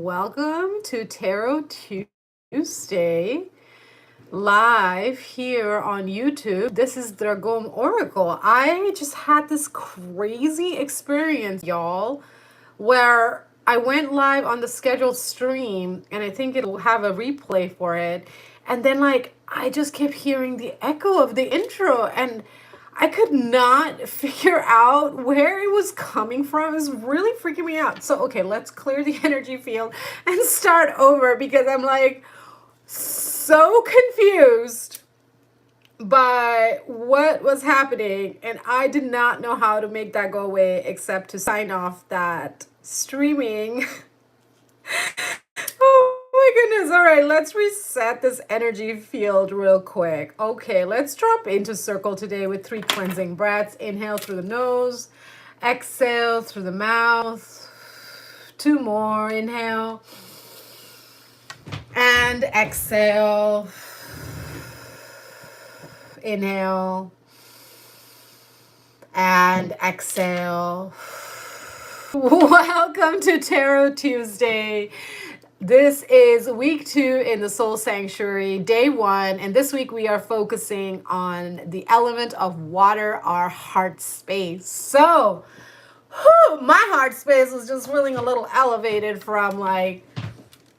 welcome to Tarot Tuesday live here on YouTube. This is Dragom Oracle. I just had this crazy experience, y'all, where I went live on the scheduled stream, and I think it'll have a replay for it. And then, I just kept hearing the echo of the intro, and I could not figure out where it was coming from. It was really freaking me out. So, okay, let's clear the energy field and start over because I'm so confused by what was happening, and I did not know how to make that go away except to sign off that streaming. Oh my goodness. All right, let's reset this energy field real quick. Okay, let's drop into circle today with 3 cleansing breaths. Inhale through the nose, exhale through the mouth. 2 more. Inhale and exhale. Inhale and exhale. Welcome to Tarot Tuesday. This is week 2 in the Soul Sanctuary, day 1. And this week we are focusing on the element of water, our heart space. So, my heart space was just feeling a little elevated from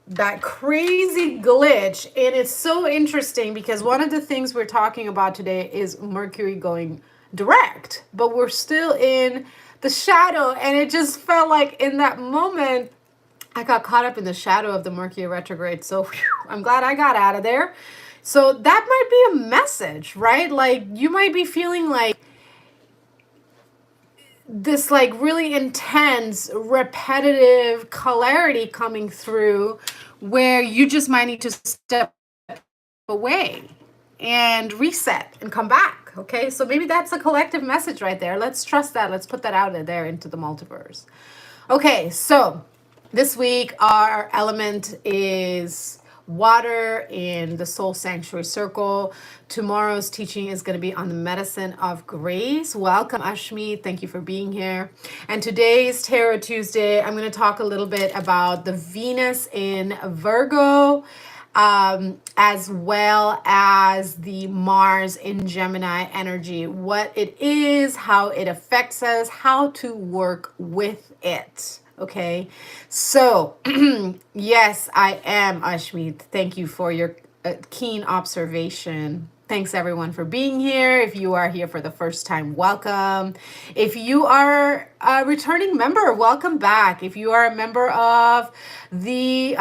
that crazy glitch. And it's so interesting because one of the things we're talking about today is Mercury going direct, but we're still in the shadow. And it just felt like in that moment, I got caught up in the shadow of the Mercury retrograde. So I'm glad I got out of there. So that might be a message, right? You might be feeling this really intense, repetitive clarity coming through where you just might need to step away and reset and come back. Okay, so maybe that's a collective message right there. Let's trust that. Let's put that out there into the multiverse. Okay, so this week our element is water in the Soul Sanctuary Circle. Tomorrow's teaching is going to be on the medicine of grace. Welcome, Ashmi. Thank you for being here. And today's Tarot Tuesday, I'm going to talk a little bit about the Venus in Virgo, as well as the Mars in Gemini energy, what it is, how it affects us, how to work with it. Okay, so yes, I am Ashmi. Thank you for your keen observation. Thanks everyone for being here. If you are here for the first time, welcome. If you are a returning member, welcome back. If you are a member of the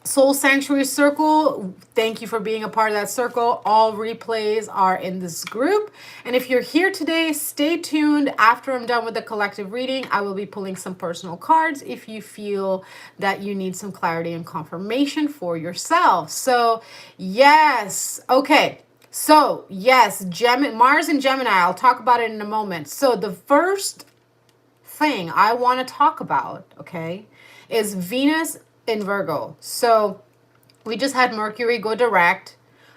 Soul Sanctuary Circle, thank you for being a part of that circle. All replays are in this group. And if you're here today, stay tuned. After I'm done with the collective reading, I will be pulling some personal cards if you feel that you need some clarity and confirmation for yourself. So, yes. Okay. So, yes, Mars and Gemini, I'll talk about it in a moment. So, the first thing I want to talk about, okay, is Venus in Virgo. So we just had Mercury go direct.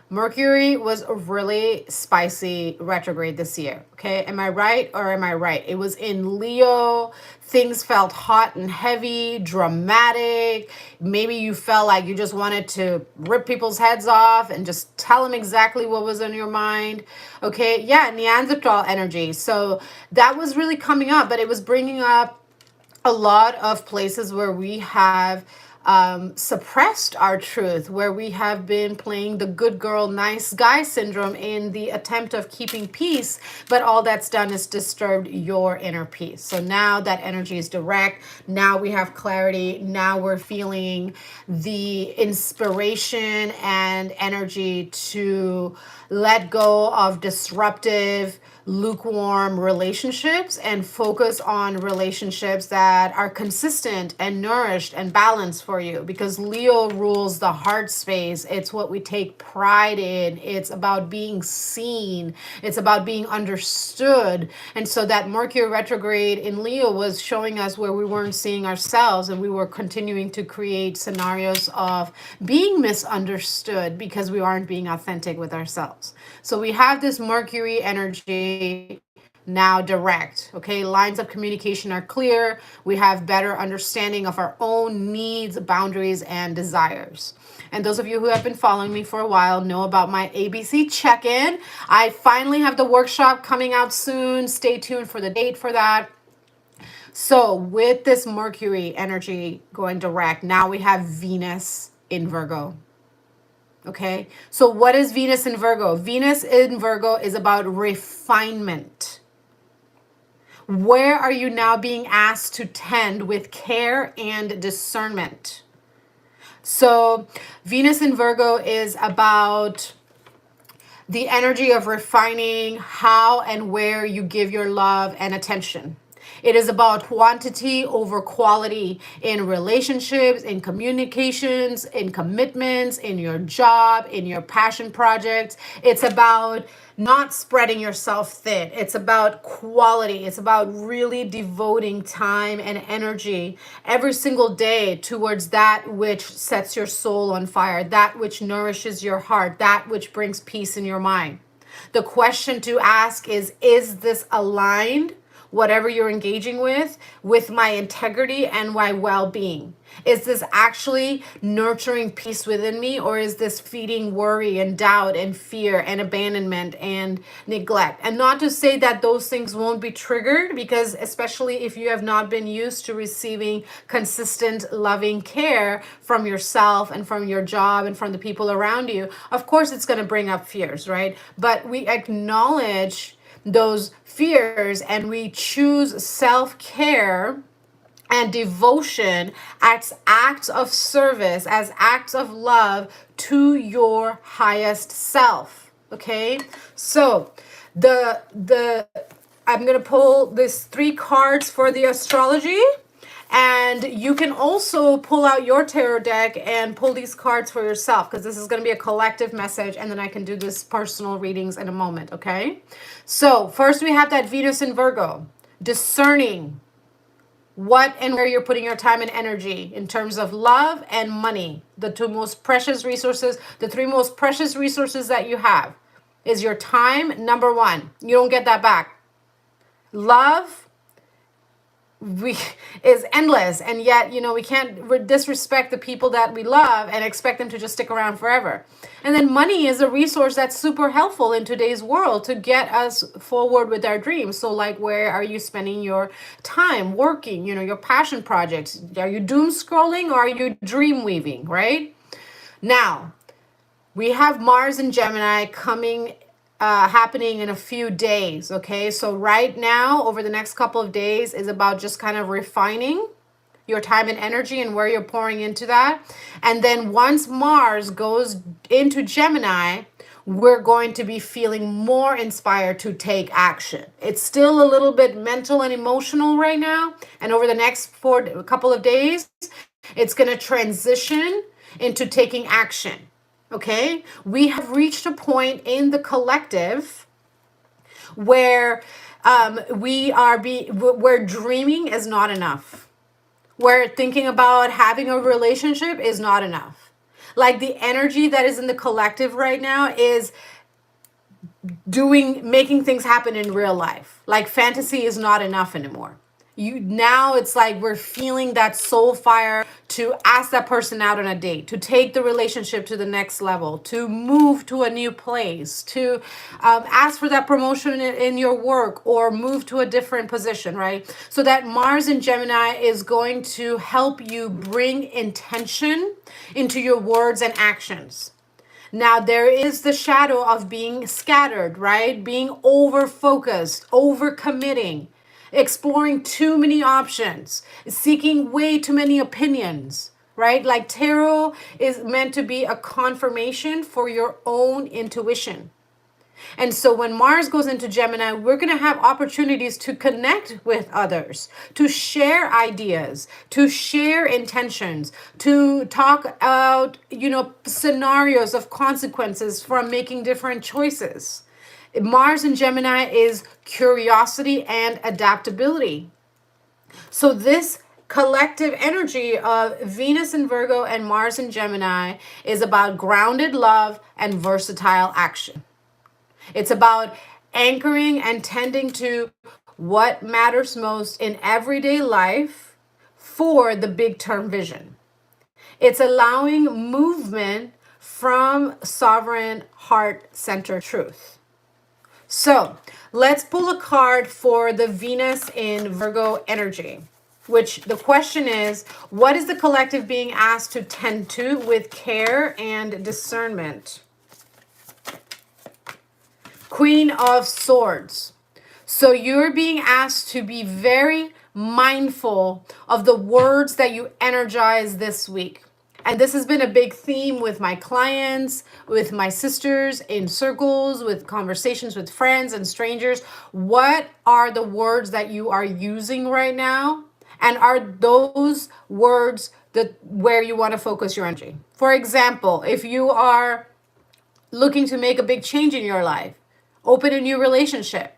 Mercury was a really spicy retrograde this year. Okay, am I right or am I right? It was in Leo. Things felt hot and heavy, dramatic. Maybe you felt like you just wanted to rip people's heads off and just tell them exactly what was on your mind. Okay, yeah, Neanderthal energy. So that was really coming up, but it was bringing up a lot of places where we have suppressed our truth, where we have been playing the good girl, nice guy syndrome in the attempt of keeping peace, but all that's done is disturbed your inner peace. So now that energy is direct. Now we have clarity. Now we're feeling the inspiration and energy to let go of disruptive, lukewarm relationships and focus on relationships that are consistent and nourished and balanced for you, because Leo rules the heart space. It's what we take pride in. It's about being seen. It's about being understood. And so that Mercury retrograde in Leo was showing us where we weren't seeing ourselves, and we were continuing to create scenarios of being misunderstood because we aren't being authentic with ourselves. So we have this Mercury energy now direct. Okay, lines of communication are clear. We have better understanding of our own needs, boundaries, and desires. And those of you who have been following me for a while know about my ABC check-in. I finally have the workshop coming out soon. Stay tuned for the date for that. So with this Mercury energy going direct, now we have Venus in Virgo. Okay, so what is Venus in Virgo? Venus in Virgo is about refinement. Where are you now being asked to tend with care and discernment? So Venus in Virgo is about the energy of refining how and where you give your love and attention. It is about quantity over quality in relationships, in communications, in commitments, in your job, in your passion projects. It's about not spreading yourself thin. It's about quality. It's about really devoting time and energy every single day towards that which sets your soul on fire, that which nourishes your heart, that which brings peace in your mind. The question to ask is this aligned, whatever you're engaging with my integrity and my well-being? Is this actually nurturing peace within me, or is this feeding worry and doubt and fear and abandonment and neglect? And not to say that those things won't be triggered, because especially if you have not been used to receiving consistent loving care from yourself and from your job and from the people around you, of course it's going to bring up fears, right? But we acknowledge those fears and we choose self-care and devotion as acts of service, as acts of love to your highest self. Okay, so I'm gonna pull this 3 cards for the astrology, and you can also pull out your tarot deck and pull these cards for yourself, because this is going to be a collective message, and then I can do this personal readings in a moment. Okay, so first we have that Venus in Virgo, discerning what and where you're putting your time and energy in terms of love and money. The 2 most precious resources, the 3 most precious resources that you have is your time, number 1. You don't get that back. Love is endless, and yet we can't disrespect the people that we love and expect them to just stick around forever. And then money is a resource that's super helpful in today's world to get us forward with our dreams. So like, where are you spending your time working, your passion projects? Are you doom scrolling, or are you dream weaving? Right now we have Mars and Gemini coming happening in a few days. Okay, so right now, over the next couple of days, is about just kind of refining your time and energy and where you're pouring into that. And then once Mars goes into Gemini, we're going to be feeling more inspired to take action. It's still a little bit mental and emotional right now, and over the next couple of days, it's going to transition into taking action. Okay, we have reached a point in the collective where where dreaming is not enough, where thinking about having a relationship is not enough. Like, the energy that is in the collective right now is making things happen in real life. Like, fantasy is not enough anymore. Now it's like we're feeling that soul fire to ask that person out on a date, to take the relationship to the next level, to move to a new place, to ask for that promotion in your work, or move to a different position, right? So that Mars in Gemini is going to help you bring intention into your words and actions. Now, there is the shadow of being scattered, right? Being over-focused, over-committing, exploring too many options, seeking way too many opinions, right? Like, tarot is meant to be a confirmation for your own intuition. And so when Mars goes into Gemini, we're going to have opportunities to connect with others, to share ideas, to share intentions, to talk about, scenarios of consequences from making different choices. Mars in Gemini is curiosity and adaptability. So this collective energy of Venus in Virgo and Mars in Gemini is about grounded love and versatile action. It's about anchoring and tending to what matters most in everyday life for the big term vision. It's allowing movement from sovereign heart center truth. So let's pull a card for the Venus in Virgo energy, which the question is, what is the collective being asked to tend to with care and discernment? Queen of Swords. So you're being asked to be very mindful of the words that you energize this week. And this has been a big theme with my clients, with my sisters in circles, with conversations with friends and strangers. What are the words that you are using right now? And are those words where you want to focus your energy? For example, if you are looking to make a big change in your life, open a new relationship,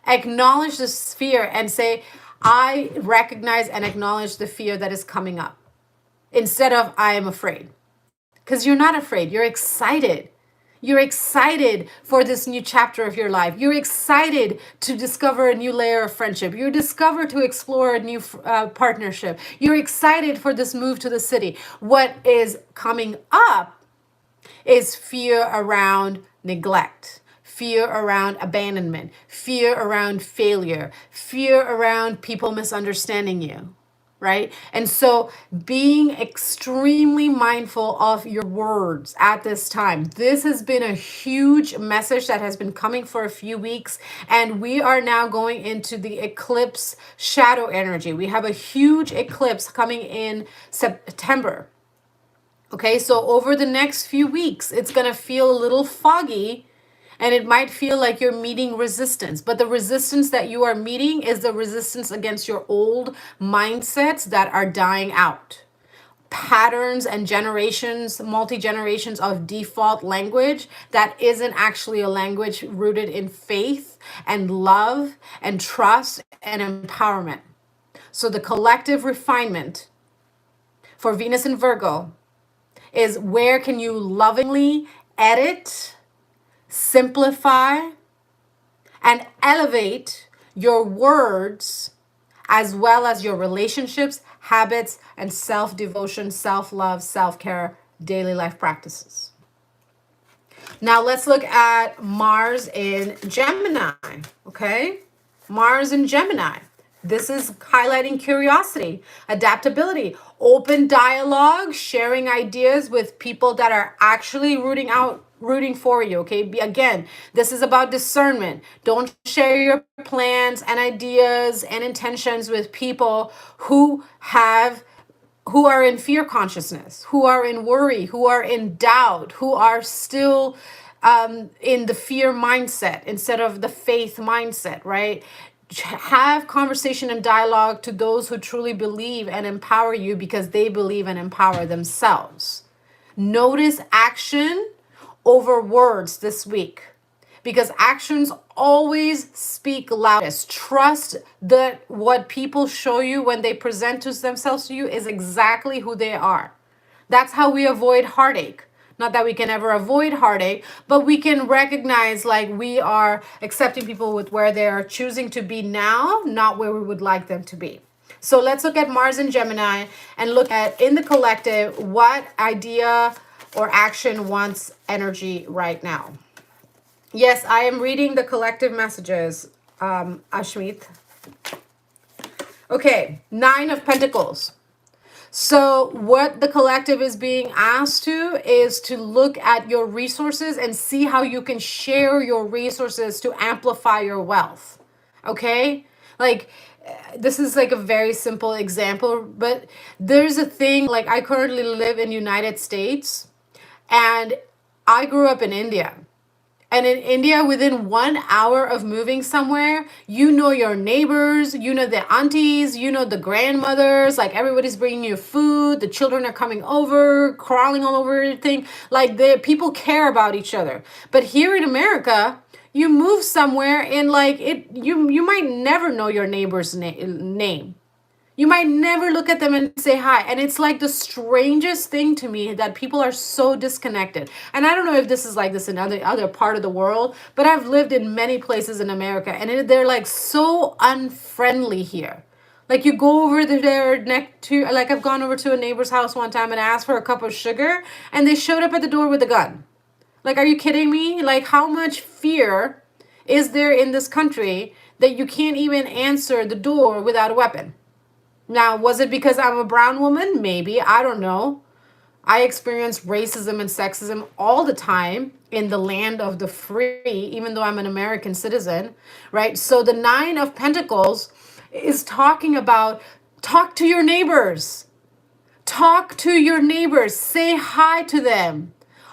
acknowledge this fear and say, I recognize and acknowledge the fear that is coming up, instead of I am afraid. Because you're not afraid, you're excited. You're excited for this new chapter of your life. You're excited to discover a new layer of friendship. You're discovered to explore a new partnership. You're excited for this move to the city. What is coming up is fear around neglect, fear around abandonment, fear around failure, fear around people misunderstanding you, right? And so being extremely mindful of your words at this time. This has been a huge message that has been coming for a few weeks, and we are now going into the eclipse shadow energy. We have a huge eclipse coming in September. Okay, so over the next few weeks, it's going to feel a little foggy, and it might feel like you're meeting resistance. But the resistance that you are meeting is the resistance against your old mindsets that are dying out. Patterns and generations, multi-generations of default language that isn't actually a language rooted in faith and love and trust and empowerment. So the collective refinement for Venus and Virgo is where can you lovingly edit, simplify, and elevate your words as well as your relationships, habits, and self-devotion, self-love, self-care, daily life practices. Now let's look at Mars in Gemini, okay? Mars in Gemini. This is highlighting curiosity, adaptability, open dialogue, sharing ideas with people that are actually rooting for you, okay? Again, this is about discernment. Don't share your plans and ideas and intentions with people who are in fear consciousness, who are in worry, who are in doubt, who are still in the fear mindset instead of the faith mindset, right? Have conversation and dialogue to those who truly believe and empower you because they believe and empower themselves. Notice action over words this week, because actions always speak loudest. Trust that what people show you when they present themselves to you is exactly who they are. That's how we avoid heartache. Not that we can ever avoid heartache, but we can recognize like we are accepting people with where they are choosing to be now, not where we would like them to be. So let's look at Mars and Gemini and look at, in the collective, what idea or action wants energy right now. Yes, I am reading the collective messages, Ashmit. Okay, 9 of Pentacles. So what the collective is being asked to is to look at your resources and see how you can share your resources to amplify your wealth. Okay? Like, this is like a very simple example, but there's a thing, like I currently live in United States and I grew up in India. And in India, within 1 hour of moving somewhere, you know your neighbors, you know the aunties, you know the grandmothers, like everybody's bringing you food, the children are coming over, crawling all over everything. Like the people care about each other. But here in America, you move somewhere and like you might never know your neighbor's name. You might never look at them and say hi. And it's like the strangest thing to me that people are so disconnected. And I don't know if this is like this in other part of the world, but I've lived in many places in America, and they're like so unfriendly here. Like you go over there next to, like I've gone over to a neighbor's house one time and asked for a cup of sugar, and they showed up at the door with a gun. Like, are you kidding me? Like, how much fear is there in this country that you can't even answer the door without a weapon? Now, was it because I'm a brown woman? Maybe. I don't know. I experience racism and sexism all the time in the land of the free, even though I'm an American citizen, right? So the Nine of Pentacles is talking about talk to your neighbors. Talk to your neighbors. Say hi to them.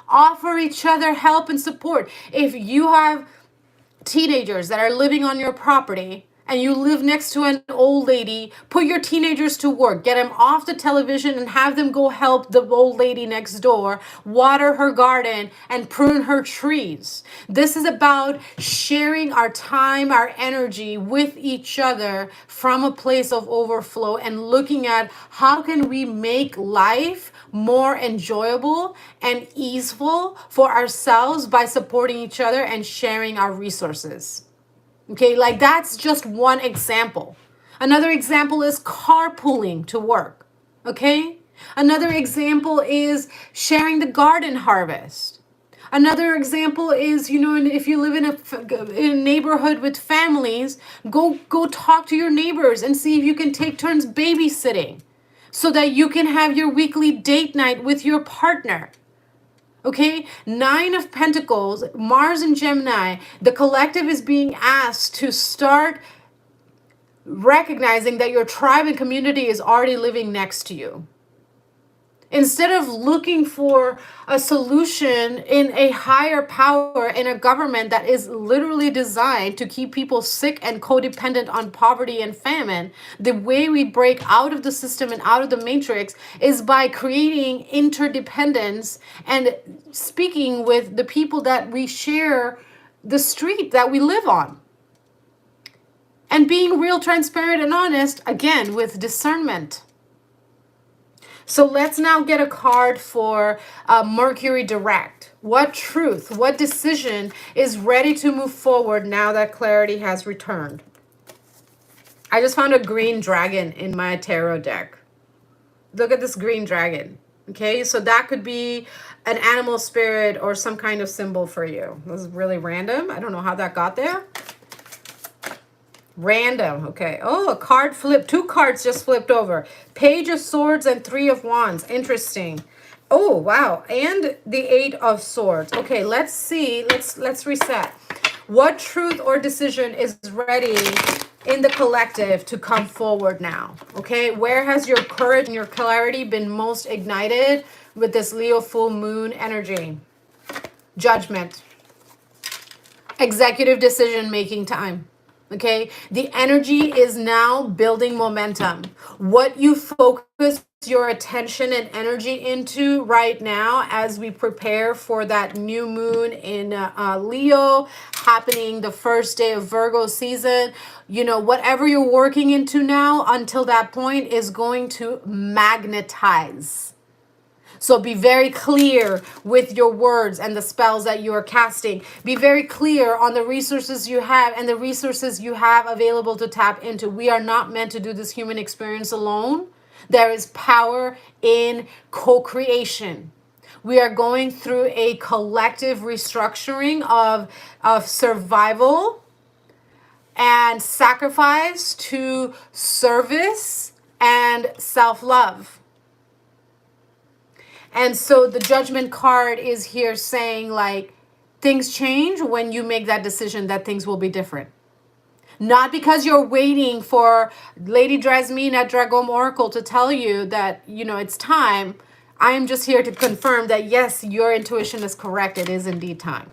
Offer each other help and support. If you have teenagers that are living on your property and you live next to an old lady, put your teenagers to work. Get them off the television and have them go help the old lady next door, water her garden and prune her trees. This is about sharing our time, our energy with each other from a place of overflow and looking at how can we make life more enjoyable and easeful for ourselves by supporting each other and sharing our resources. Okay, like that's just one example. Another example is carpooling to work. Okay? Another example is sharing the garden harvest. Another example is, if you live in a neighborhood with families, go talk to your neighbors and see if you can take turns babysitting so that you can have your weekly date night with your partner. Okay, Nine of Pentacles, Mars and Gemini, the collective is being asked to start recognizing that your tribe and community is already living next to you. Instead of looking for a solution in a higher power, in a government that is literally designed to keep people sick and codependent on poverty and famine, the way we break out of the system and out of the matrix is by creating interdependence and speaking with the people that we share the street that we live on. And being real, transparent, and honest, again, with discernment. So let's now get a card for Mercury direct. What truth, what decision is ready to move forward now that clarity has returned? I just found a green dragon in my tarot deck. Look at this green dragon. Okay, so that could be an animal spirit or some kind of symbol for you. This is really random. I don't know how that got there. Random. Okay. Oh, a card flipped. 2 cards just flipped over. Page of Swords and 3 of Wands. Interesting. Oh, wow. And the 8 of Swords. Okay, let's see. Let's reset. What truth or decision is ready in the collective to come forward now? Okay, where has your courage and your clarity been most ignited with this Leo full moon energy? Judgment. Executive decision making time. Okay, the energy is now building momentum. What you focus your attention and energy into right now as we prepare for that new moon in Leo happening the first day of Virgo season, whatever you're working into now until that point is going to magnetize. So be very clear with your words and the spells that you are casting. Be very clear on the resources you have and the resources you have available to tap into. We are not meant to do this human experience alone. There is power in co-creation. We are going through a collective restructuring of survival and sacrifice to service and self-love. And so the Judgment card is here saying, like, things change when you make that decision that things will be different. Not because you're waiting for Lady Jasmine at Dragom Oracle to tell you that, it's time. I am just here to confirm that, yes, your intuition is correct. It is indeed time.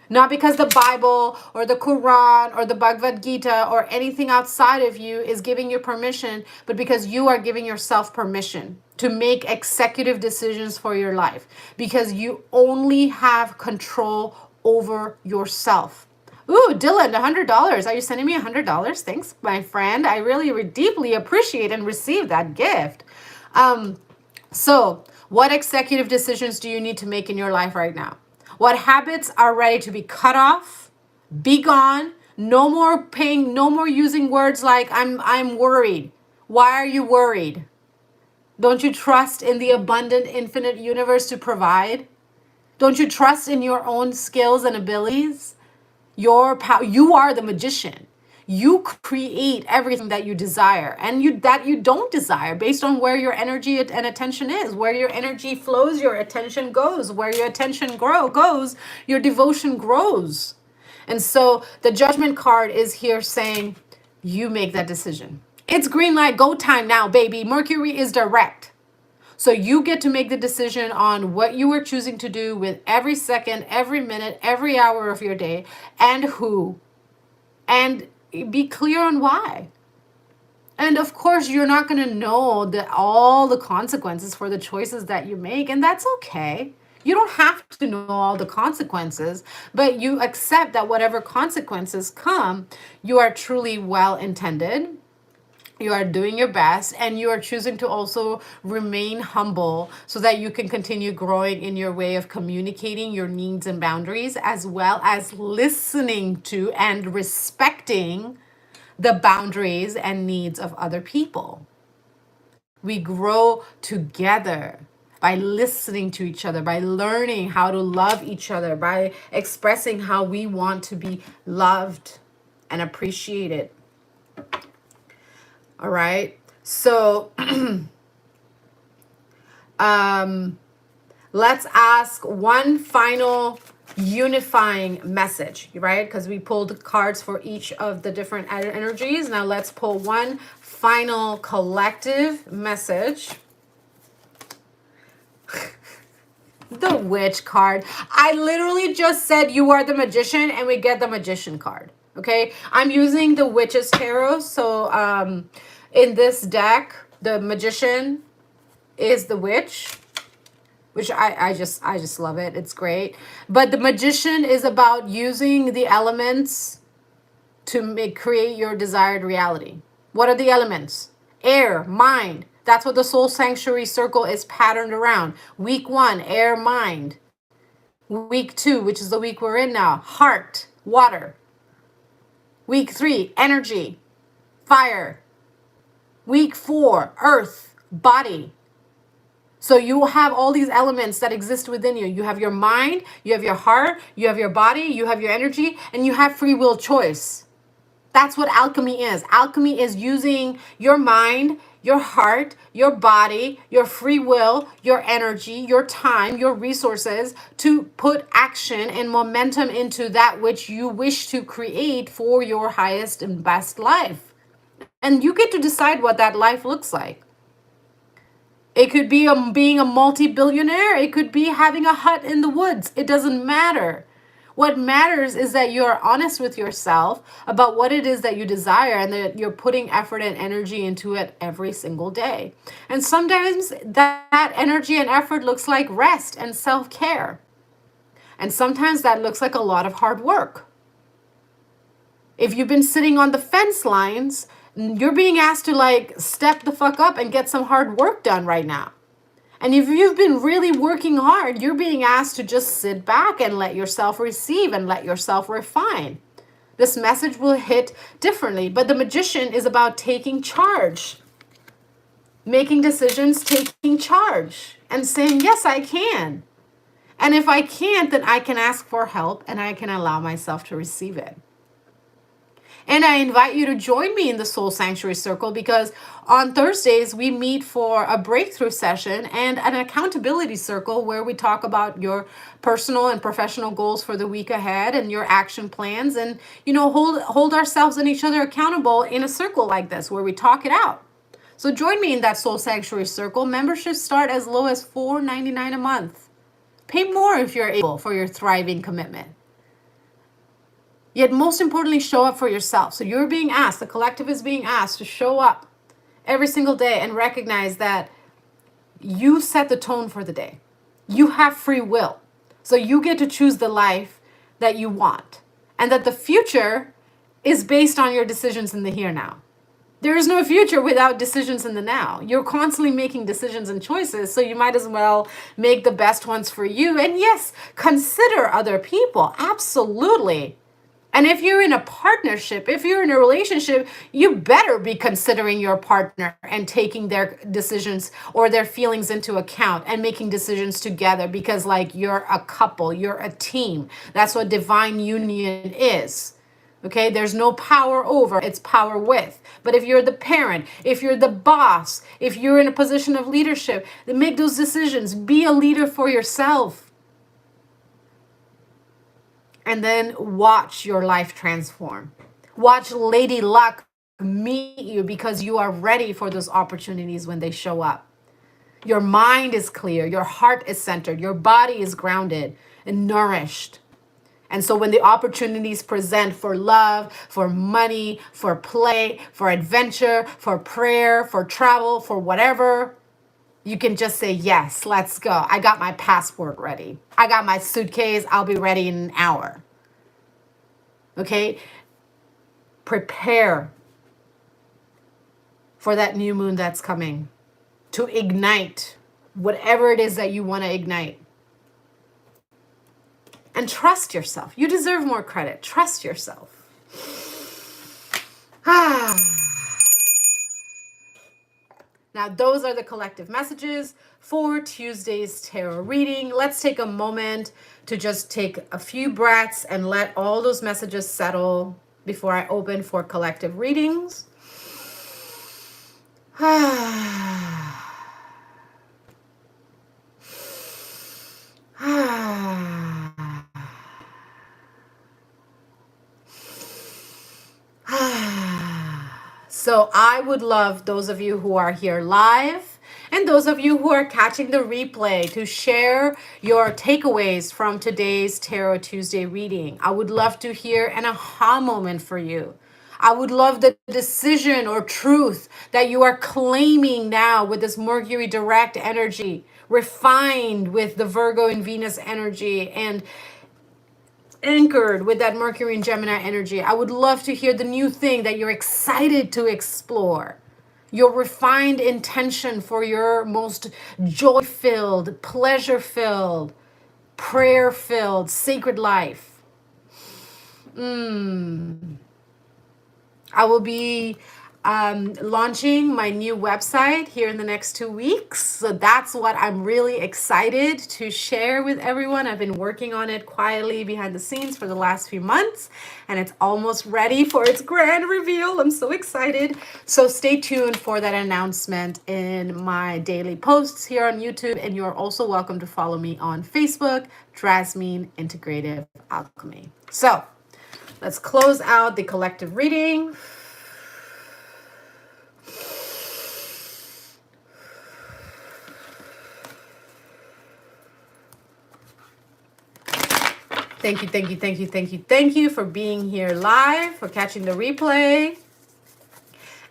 Not because the Bible or the Quran or the Bhagavad Gita or anything outside of you is giving you permission, but because you are giving yourself permission to make executive decisions for your life. Because you only have control over yourself. Ooh, Dylan, $100. Are you sending me $100? Thanks, my friend. I really deeply appreciate and receive that gift. So, what executive decisions do you need to make in your life right now? What habits are ready to be cut off, be gone? No more paying, no more using words like I'm worried. Why are you worried? Don't you trust in the abundant infinite universe to provide? Don't you trust in your own skills and abilities? Your power, you are the magician. You create everything that you desire and you don't desire based on where your energy and attention is. Where your energy flows, your attention goes. Where your attention goes, your devotion grows. And so the judgment card is here saying, you make that decision. It's green light, go time now, baby. Mercury is direct. So you get to make the decision on what you are choosing to do with every second, every minute, every hour of your day, and who, and be clear on why. And of course, you're not going to know all the consequences for the choices that you make, and that's okay. You don't have to know all the consequences, but you accept that whatever consequences come, you are truly well intended. You are doing your best, and you are choosing to also remain humble so that you can continue growing in your way of communicating your needs and boundaries, as well as listening to and respecting the boundaries and needs of other people. We grow together by listening to each other, by learning how to love each other, by expressing how we want to be loved and appreciated. All right. So let's ask one final unifying message, right? Because we pulled cards for each of the different energies. Now let's pull one final collective message. The Witch card. I literally just said you are the magician and we get the magician card. Okay, I'm using the Witch's Tarot. So in this deck, the magician is the witch, which I just love it. It's great. But the magician is about using the elements to create your desired reality. What are the elements? Air, mind. That's what the soul sanctuary circle is patterned around. Week 1, air, mind. Week 2, which is the week we're in now, heart, water. Week 3, energy, fire. Week 4, earth, body. So you will have all these elements that exist within you. You have your mind, you have your heart, you have your body, you have your energy, and you have free will choice. That's what alchemy is. Alchemy is using your mind, your heart, your body, your free will, your energy, your time, your resources to put action and momentum into that which you wish to create for your highest and best life. And you get to decide what that life looks like. It could be being a multi-billionaire. It could be having a hut in the woods. It doesn't matter. What matters is that you're honest with yourself about what it is that you desire and that you're putting effort and energy into it every single day. And sometimes that energy and effort looks like rest and self-care. And sometimes that looks like a lot of hard work. If you've been sitting on the fence lines, you're being asked to step the fuck up and get some hard work done right now. And if you've been really working hard, you're being asked to just sit back and let yourself receive and let yourself refine. This message will hit differently, but the magician is about taking charge, making decisions, taking charge, and saying, yes, I can. And if I can't, then I can ask for help and I can allow myself to receive it. And I invite you to join me in the Soul Sanctuary Circle because on Thursdays we meet for a breakthrough session and an accountability circle where we talk about your personal and professional goals for the week ahead and your action plans and, hold ourselves and each other accountable in a circle like this where we talk it out. So join me in that Soul Sanctuary Circle. Memberships start as low as $4.99 a month. Pay more if you're able for your thriving commitment. Yet most importantly, show up for yourself. So you're being asked, the collective is being asked to show up every single day and recognize that you set the tone for the day. You have free will. So you get to choose the life that you want. and that the future is based on your decisions in the here now. There is no future without decisions in the now. You're constantly making decisions and choices, so you might as well make the best ones for you. And yes, consider other people, absolutely. And if you're in a partnership, if you're in a relationship, you better be considering your partner and taking their decisions or their feelings into account and making decisions together, because like you're a couple, you're a team. That's what divine union is. Okay, there's no power over, it's power with. But if you're the parent, if you're the boss, if you're in a position of leadership, then make those decisions. Be a leader for yourself. And then watch your life transform. Watch Lady Luck meet you because you are ready for those opportunities when they show up. Your mind is clear, your heart is centered, your body is grounded and nourished. And so when the opportunities present for love, for money, for play, for adventure, for prayer, for travel, for whatever, you can just say, yes, let's go. I got my passport ready. I got my suitcase. I'll be ready in an hour. Okay? Prepare for that new moon that's coming to ignite whatever it is that you want to ignite. And trust yourself. You deserve more credit. Trust yourself. Now, those are the collective messages for Tuesday's tarot reading. Let's take a moment to just take a few breaths and let all those messages settle before I open for collective readings. So I would love those of you who are here live and those of you who are catching the replay to share your takeaways from today's Tarot Tuesday reading. I would love to hear an aha moment for you. I would love the decision or truth that you are claiming now with this Mercury direct energy, refined with the Virgo and Venus energy, and anchored with that Mercury and Gemini energy. I would love to hear the new thing that you're excited to explore. Your refined intention for your most joy-filled, pleasure-filled, prayer-filled, sacred life. I will be launching my new website here in the next 2 weeks. So that's what I'm really excited to share with everyone. I've been working on it quietly behind the scenes for the last few months, and it's almost ready for its grand reveal. I'm so excited. So stay tuned for that announcement in my daily posts here on YouTube. And you're also welcome to follow me on Facebook, Drasmine Integrative Alchemy. So let's close out the collective reading. Thank you, thank you, thank you, thank you, thank you for being here live, for catching the replay.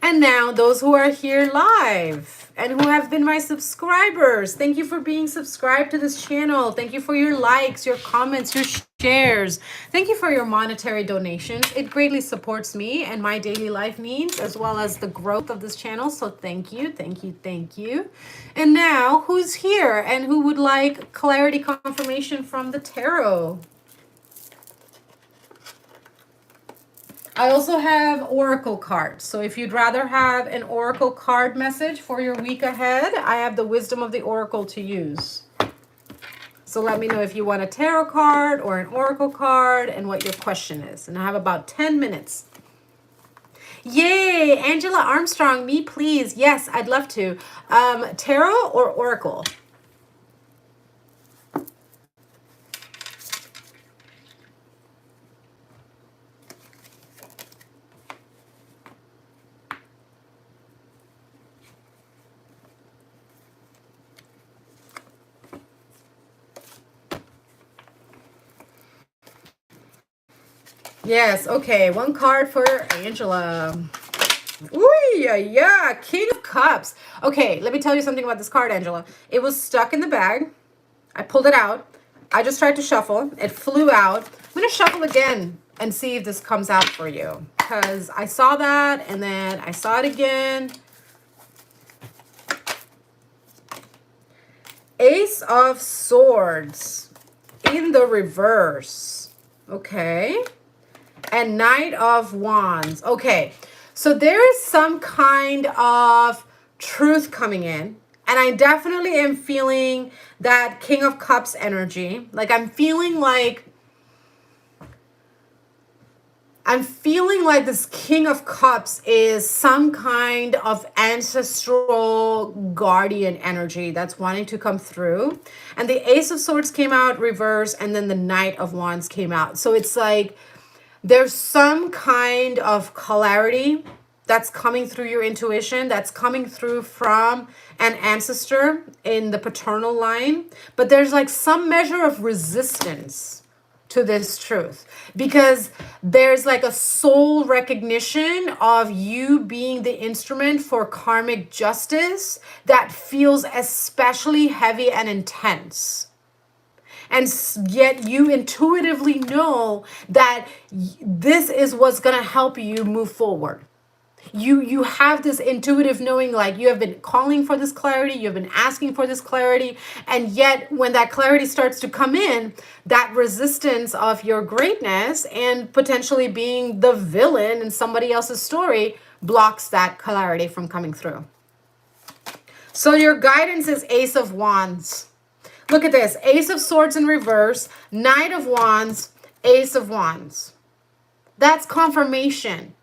And now those who are here live and who have been my subscribers, thank you for being subscribed to this channel. Thank you for your likes, your comments, your shares. Thank you for your monetary donations. It greatly supports me and my daily life needs, as well as the growth of this channel. So thank you, thank you, thank you. And now, who's here and who would like clarity confirmation from the tarot? I also have oracle cards. So if you'd rather have an oracle card message for your week ahead, I have the wisdom of the oracle to use. So let me know if you want a tarot card or an oracle card and what your question is. And I have about 10 minutes. Yay, Angela Armstrong, me please. Yes, I'd love to. Tarot or oracle? Yes, okay, one card for Angela. Ooh, yeah, King of Cups. Okay, let me tell you something about this card, Angela. It was stuck in the bag. I pulled it out. I just tried to shuffle. It flew out. I'm going to shuffle again. and see if this comes out for you. Because I saw that and then I saw it again. Ace of Swords in the reverse. Okay. And Knight of Wands. Okay. So there is some kind of truth coming in. And I definitely am feeling that King of Cups energy. Like I'm feeling like this King of Cups is some kind of ancestral guardian energy that's wanting to come through. And the Ace of Swords came out reverse, and then the Knight of Wands came out. So it's like there's some kind of clarity that's coming through your intuition, that's coming through from an ancestor in the paternal line. But there's like some measure of resistance to this truth, because there's like a soul recognition of you being the instrument for karmic justice that feels especially heavy and intense. And yet you intuitively know that this is what's going to help you move forward. You have this intuitive knowing, like you have been calling for this clarity, you have been asking for this clarity, and yet when that clarity starts to come in, that resistance of your greatness and potentially being the villain in somebody else's story blocks that clarity from coming through. So your guidance is Ace of Wands. Look at this. Ace of Swords in reverse, Knight of Wands, Ace of Wands. That's confirmation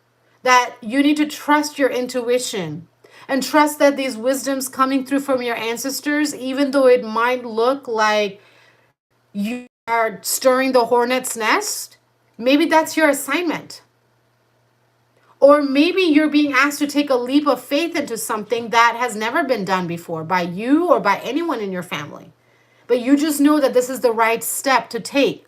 that you need to trust your intuition and trust that these wisdoms coming through from your ancestors, even though it might look like you are stirring the hornet's nest, maybe that's your assignment. Or maybe you're being asked to take a leap of faith into something that has never been done before by you or by anyone in your family. But you just know that this is the right step to take.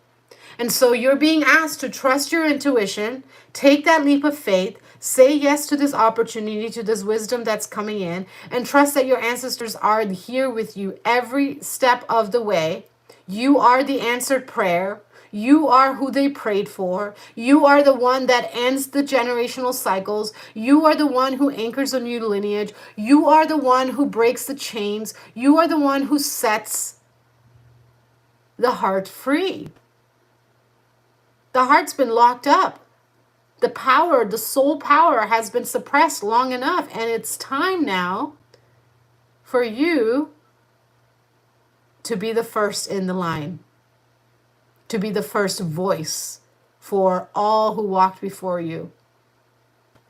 And so you're being asked to trust your intuition, take that leap of faith, say yes to this opportunity, to this wisdom that's coming in, and trust that your ancestors are here with you every step of the way. You are the answered prayer. You are who they prayed for. You are the one that ends the generational cycles. You are the one who anchors a new lineage. You are the one who breaks the chains. You are the one who sets the heart free. The heart's been locked up. The power, the soul power has been suppressed long enough, and it's time now for you to be the first in the line, to be the first voice for all who walked before you.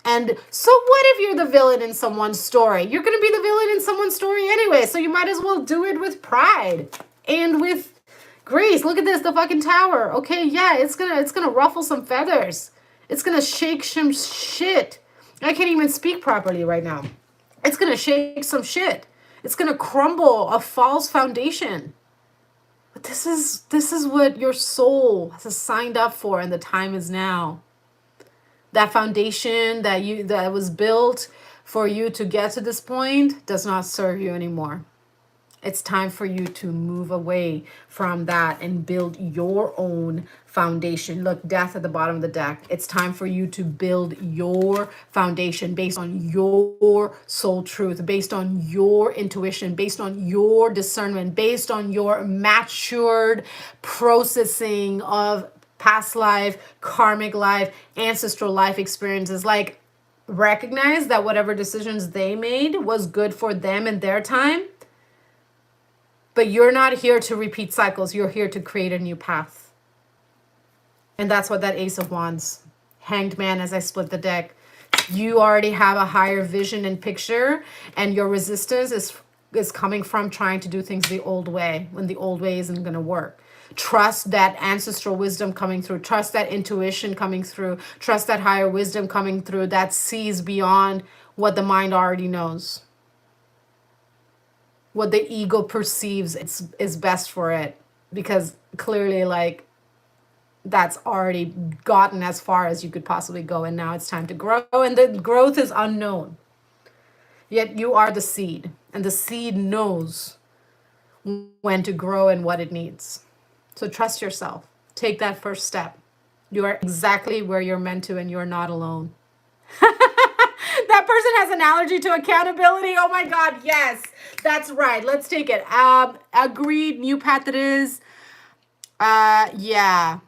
And so what if you're the villain in someone's story? You're going to be the villain in someone's story anyway, so you might as well do it with pride and with grace. Look at this, the fucking tower. Okay, yeah, it's gonna ruffle some feathers. It's gonna shake some shit. I can't even speak properly right now. It's gonna shake some shit. It's gonna crumble a false foundation. But this is what your soul has signed up for, and the time is now. That foundation that was built for you to get to this point does not serve you anymore. It's time for you to move away from that and build your own foundation. Look, death at the bottom of the deck. It's time for you to build your foundation based on your soul truth, based on your intuition, based on your discernment, based on your matured processing of past life, karmic life, ancestral life experiences. Like, recognize that whatever decisions they made was good for them in their time. But you're not here to repeat cycles. You're here to create a new path. And that's what that Ace of Wands, Hanged Man, as I split the deck. You already have a higher vision and picture, and your resistance is coming from trying to do things the old way, when the old way isn't going to work. Trust that ancestral wisdom coming through. Trust that intuition coming through. Trust that higher wisdom coming through that sees beyond what the mind already knows. What the ego perceives is best for it, because clearly, like, that's already gotten as far as you could possibly go, and now it's time to grow, and the growth is unknown. Yet you are the seed, and the seed knows when to grow and what it needs. So trust yourself. Take that first step. You are exactly where you're meant to, and you're not alone. That person has an allergy to accountability. Oh my God, yes, that's right. Let's take it. Agreed. New path it is. Yeah.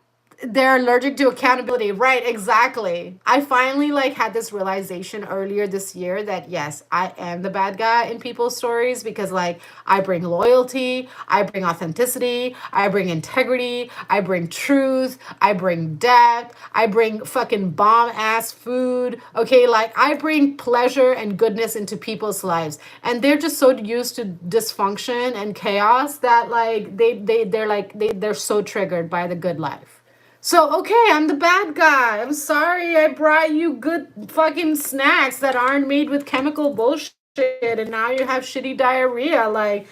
They're allergic to accountability. Right, exactly. I finally like had this realization earlier this year that yes, I am the bad guy in people's stories because like I bring loyalty, I bring authenticity, I bring integrity, I bring truth, I bring depth, I bring fucking bomb ass food. Okay, like I bring pleasure and goodness into people's lives. And they're just so used to dysfunction and chaos that like they're so triggered by the good life. So, okay, I'm the bad guy. I'm sorry I brought you good fucking snacks that aren't made with chemical bullshit and now you have shitty diarrhea. Like,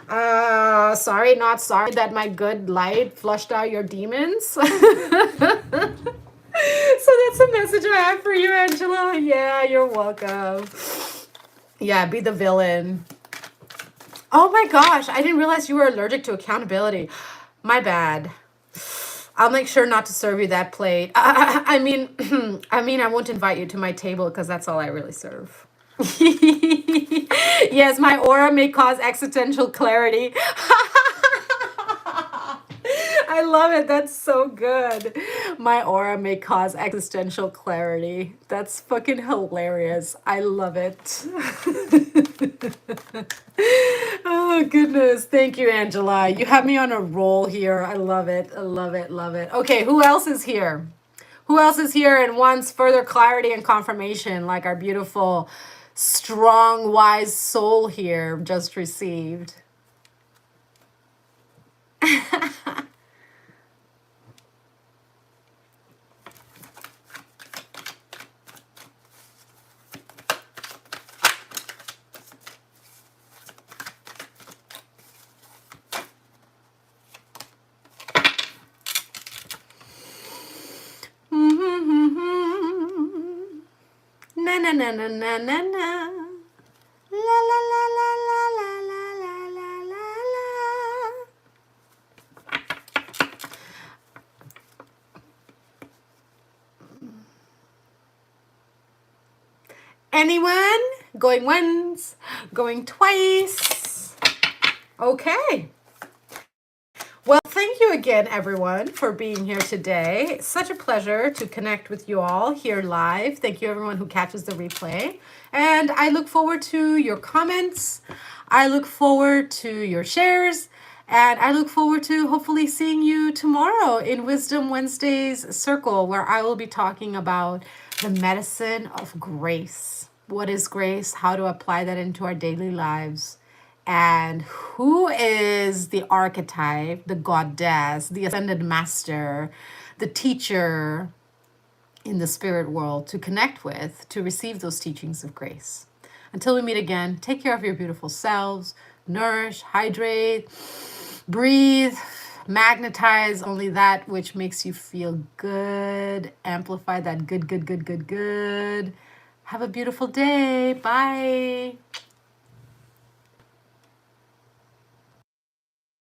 sorry, not sorry that my good light flushed out your demons. So that's a message I have for you, Angela. Yeah, you're welcome. Yeah, be the villain. Oh my gosh, I didn't realize you were allergic to accountability. My bad. I'll make sure not to serve you that plate. I mean, I won't invite you to my table because that's all I really serve. Yes, my aura may cause existential clarity. I love it. That's so good. My aura may cause existential clarity. That's fucking hilarious. I love it. Oh, goodness. Thank you, Angela. You have me on a roll here. I love it. I love it. Love it. Okay, who else is here? Who else is here and wants further clarity and confirmation like our beautiful, strong, wise soul here just received? Na na na na na na na. La la la la la la la la la la. Anyone? Going once, going twice. Okay. Well, thank you again, everyone, for being here today. It's such a pleasure to connect with you all here live. Thank you, everyone who catches the replay. And I look forward to your comments. I look forward to your shares. And I look forward to hopefully seeing you tomorrow in Wisdom Wednesday's Circle, where I will be talking about the medicine of grace. What is grace? How to apply that into our daily lives? And who is the archetype, the goddess, the ascended master, the teacher in the spirit world to connect with, to receive those teachings of grace. Until we meet again, take care of your beautiful selves, nourish, hydrate, breathe, magnetize only that which makes you feel good, amplify that good, good, good, good, good. Have a beautiful day. Bye.